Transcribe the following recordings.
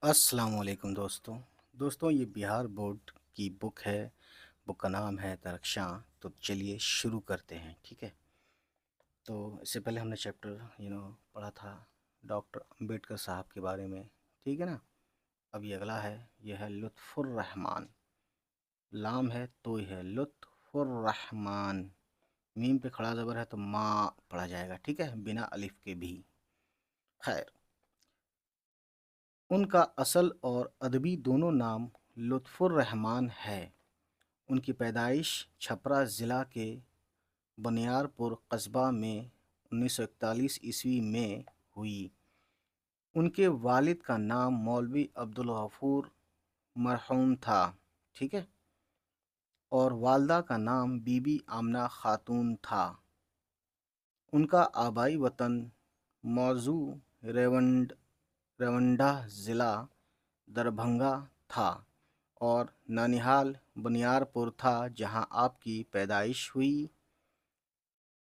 السلام علیکم دوستوں یہ بہار بورڈ کی بک ہے. بک کا نام ہے درخشاں. تو چلیے شروع کرتے ہیں. ٹھیک ہے. تو اس سے پہلے ہم نے چیپٹر پڑھا تھا ڈاکٹر امبیڈکر صاحب کے بارے میں. ٹھیک ہے نا. اب یہ اگلا ہے. یہ ہے لطف الرحمان. لام ہے تو یہ ہے لطف الرحمان. میم پہ کھڑا زبر ہے تو ماں پڑھا جائے گا. ٹھیک ہے, بنا الف کے بھی. خیر, ان کا اصل اور ادبی دونوں نام لطف الرحمان ہے. ان کی پیدائش چھپرا ضلع کے بنیار پور قصبہ میں 1941 عیسوی میں ہوئی. ان کے والد کا نام مولوی عبدالغفور مرحوم تھا. ٹھیک ہے. اور والدہ کا نام بی بی آمنہ خاتون تھا. ان کا آبائی وطن موضوع ریونڈا ضلع دربھنگا تھا اور نانیہال بنیار پور تھا جہاں آپ کی پیدائش ہوئی.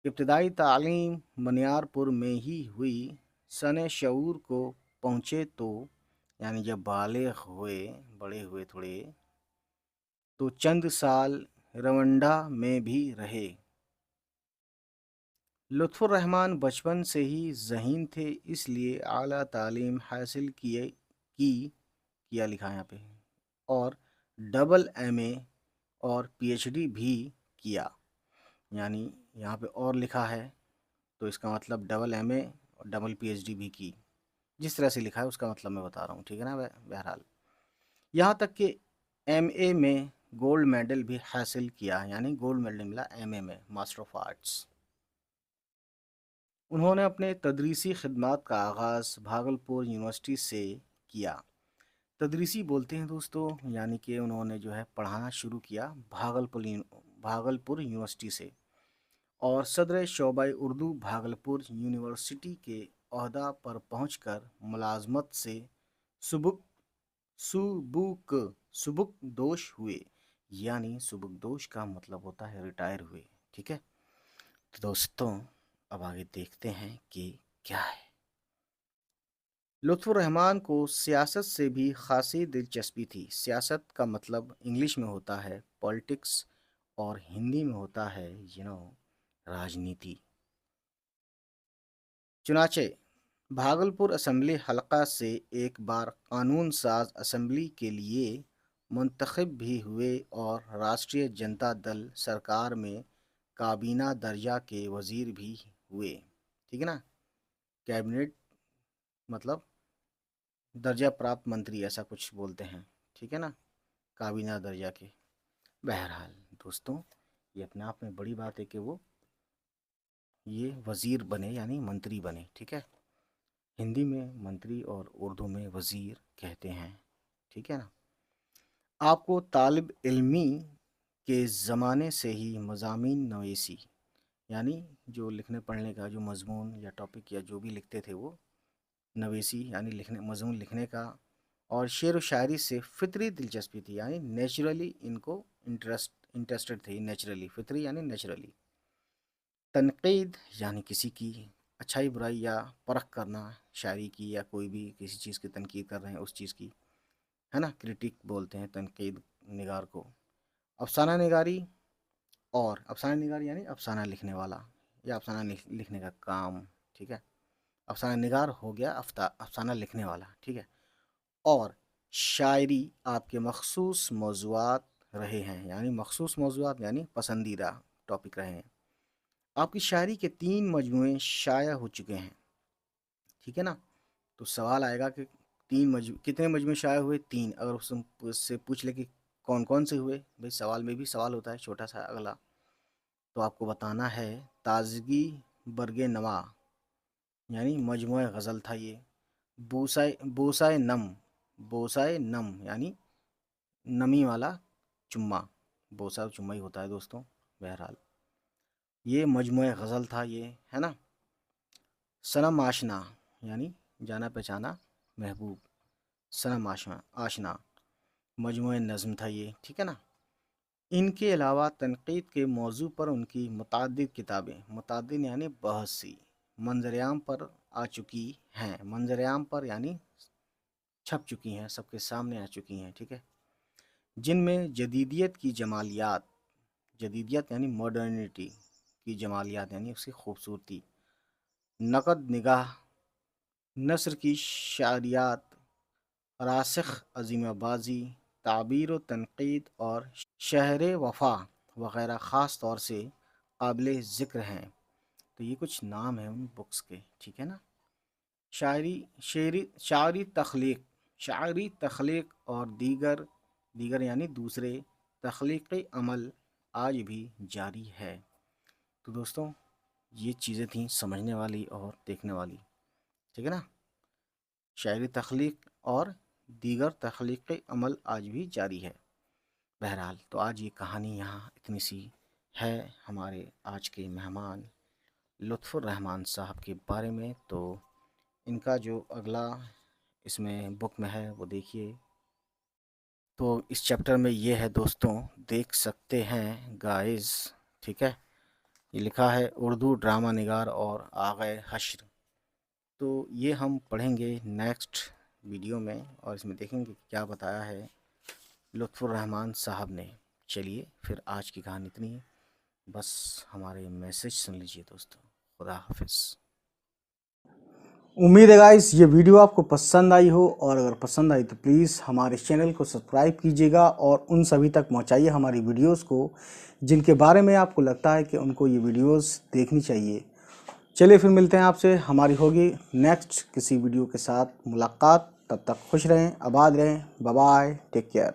ابتدائی تعلیم بنیار پور میں ہی ہوئی. سن شعور کو پہنچے تو یعنی جب بالغ ہوئے, بڑے ہوئے تھوڑے, تو چند سال روانڈا میں بھی رہے. لطف الرحمان بچپن سے ہی ذہین تھے, اس لیے اعلیٰ تعلیم حاصل کیا لکھا یہاں پہ, اور ڈبل ایم اے اور پی ایچ ڈی بھی کیا. یعنی یہاں پہ اور لکھا ہے تو اس کا مطلب ڈبل ایم اے اور ڈبل پی ایچ ڈی بھی کی. جس طرح سے لکھا ہے اس کا مطلب میں بتا رہا ہوں. ٹھیک ہے نا. بہرحال یہاں تک کہ ایم اے میں گولڈ میڈل بھی حاصل کیا. یعنی گولڈ میڈل ملا ایم اے میں, ماسٹر آف آرٹس. انہوں نے اپنے تدریسی خدمات کا آغاز بھاگلپور یونیورسٹی سے کیا. تدریسی بولتے ہیں دوستو, یعنی کہ انہوں نے جو ہے پڑھانا شروع کیا بھاگلپور یونیورسٹی سے, اور صدر شعبہ اردو بھاگلپور یونیورسٹی کے عہدہ پر پہنچ کر ملازمت سے سبک دوش ہوئے. یعنی سبک دوش کا مطلب ہوتا ہے ریٹائر ہوئے. ٹھیک ہے. تو دوستوں اب آگے دیکھتے ہیں کہ کیا ہے. لطف الرحمان کو سیاست سے بھی خاصی دلچسپی تھی. سیاست کا مطلب انگلش میں ہوتا ہے پالیٹکس اور ہندی میں ہوتا ہے راجنیتی. چنانچہ بھاگلپور اسمبلی حلقہ سے ایک بار قانون ساز اسمبلی کے لیے منتخب بھی ہوئے اور راشٹریہ جنتا دل سرکار میں کابینہ درجہ کے وزیر بھی ہوئے. ٹھیک ہے نا. کیبنٹ مطلب درجہ پراپت منتری, ایسا کچھ بولتے ہیں. ٹھیک ہے نا. کابینہ درجہ کے. بہرحال دوستوں یہ اپنے آپ میں بڑی بات ہے کہ وہ یہ وزیر بنے, یعنی منتری بنے. ٹھیک ہے. ہندی میں منتری اور اردو میں وزیر کہتے ہیں. ٹھیک ہے نا. آپ کو طالب علمی کے زمانے سے ہی مضامین نویسی, یعنی جو لکھنے پڑھنے کا جو مضمون یا ٹاپک یا جو بھی لکھتے تھے وہ نویسی, یعنی مضمون لکھنے کا, اور شعر و شاعری سے فطری دلچسپی تھی. یعنی نیچرلی ان کو انٹرسٹڈ تھے. نیچرلی, فطری یعنی نیچرلی. تنقید یعنی کسی کی اچھائی برائی یا پرکھ کرنا, شاعری کی یا کوئی بھی کسی چیز کی تنقید کر رہے ہیں اس چیز کی, ہے نا. کرٹک بولتے ہیں تنقید نگار کو. افسانہ نگاری, اور افسانہ نگاری یعنی افسانہ لکھنے والا یا افسانہ لکھنے کا کام. ٹھیک ہے. افسانہ نگار ہو گیا افسانہ لکھنے والا. ٹھیک ہے. اور شاعری آپ کے مخصوص موضوعات رہے ہیں, یعنی مخصوص موضوعات یعنی پسندیدہ ٹاپک رہے ہیں. آپ کی شاعری کے 3 مجموعے شائع ہو چکے ہیں. ٹھیک ہے نا. تو سوال آئے گا کہ کتنے مجموعے شائع ہوئے؟ 3. اگر اس سے پوچھ لے کہ کون کون سے ہوئے, بھائی سوال میں بھی سوال ہوتا ہے چھوٹا سا اگلا, تو آپ کو بتانا ہے. تازگی برگ نوا یعنی مجموعہ غزل تھا یہ. بوسائے نم یعنی نمی والا چما, بوسا چما ہی ہوتا ہے دوستوں. بہرحال یہ مجموعہ غزل تھا یہ, ہے نا. صنم آشنا یعنی جانا پہچانا محبوب, صنم آشنا مجموعہ نظم تھا یہ. ٹھیک ہے نا. ان کے علاوہ تنقید کے موضوع پر ان کی متعدد کتابیں, متعدد یعنی بہت سی, منظر عام پر آ چکی ہیں. منظر عام پر یعنی چھپ چکی ہیں، سب کے سامنے آ چکی ہیں، ٹھیک ہے، جن میں جدیدیت کی جمالیات، جدیدیت یعنی ماڈرنٹی کی جمالیات یعنی اس کی خوبصورتی، نقد نگاہ، نثر کی شعریات، راسخ عظیمہ بازی، تعبیر و تنقید اور شہر وفا وغیرہ خاص طور سے قابل ذکر ہیں۔ تو یہ کچھ نام ہیں ان بکس کے، ٹھیک ہے نا۔ شاعری تخلیق اور دیگر یعنی دوسرے تخلیقی عمل آج بھی جاری ہے۔ تو دوستوں یہ چیزیں تھیں سمجھنے والی اور دیکھنے والی، ٹھیک ہے نا۔ شاعری تخلیق اور دیگر تخلیقی عمل آج بھی جاری ہے۔ بہرحال تو آج یہ کہانی یہاں اتنی سی ہے ہمارے آج کے مہمان لطف الرحمن صاحب کے بارے میں۔ تو ان کا جو اگلا اس میں بک میں ہے وہ دیکھیے۔ تو اس چیپٹر میں یہ ہے دوستوں، دیکھ سکتے ہیں گائز، ٹھیک ہے، یہ لکھا ہے اردو ڈرامہ نگار اور آغا حشر۔ تو یہ ہم پڑھیں گے نیکسٹ ویڈیو میں، اور اس میں دیکھیں گے کیا بتایا ہے لطف الرحمن صاحب نے۔ چلیے پھر آج کی کہانی اتنی ہے، بس ہمارے میسج سن لیجئے دوستوں۔ خدا حافظ۔ امید ہے گائز یہ ویڈیو آپ کو پسند آئی ہو، اور اگر پسند آئی تو پلیز ہمارے چینل کو سبسکرائب کیجیے گا اور ان سبھی تک پہنچائیے ہماری ویڈیوز کو جن کے بارے میں آپ کو لگتا ہے کہ ان کو یہ ویڈیوز دیکھنی چاہیے۔ چلیے پھر ملتے ہیں آپ سے، ہماری ہوگی نیکسٹ کسی ویڈیو کے ساتھ ملاقات۔ تب تک خوش رہیں، آباد رہیں، بائے بائے، ٹیک کیئر۔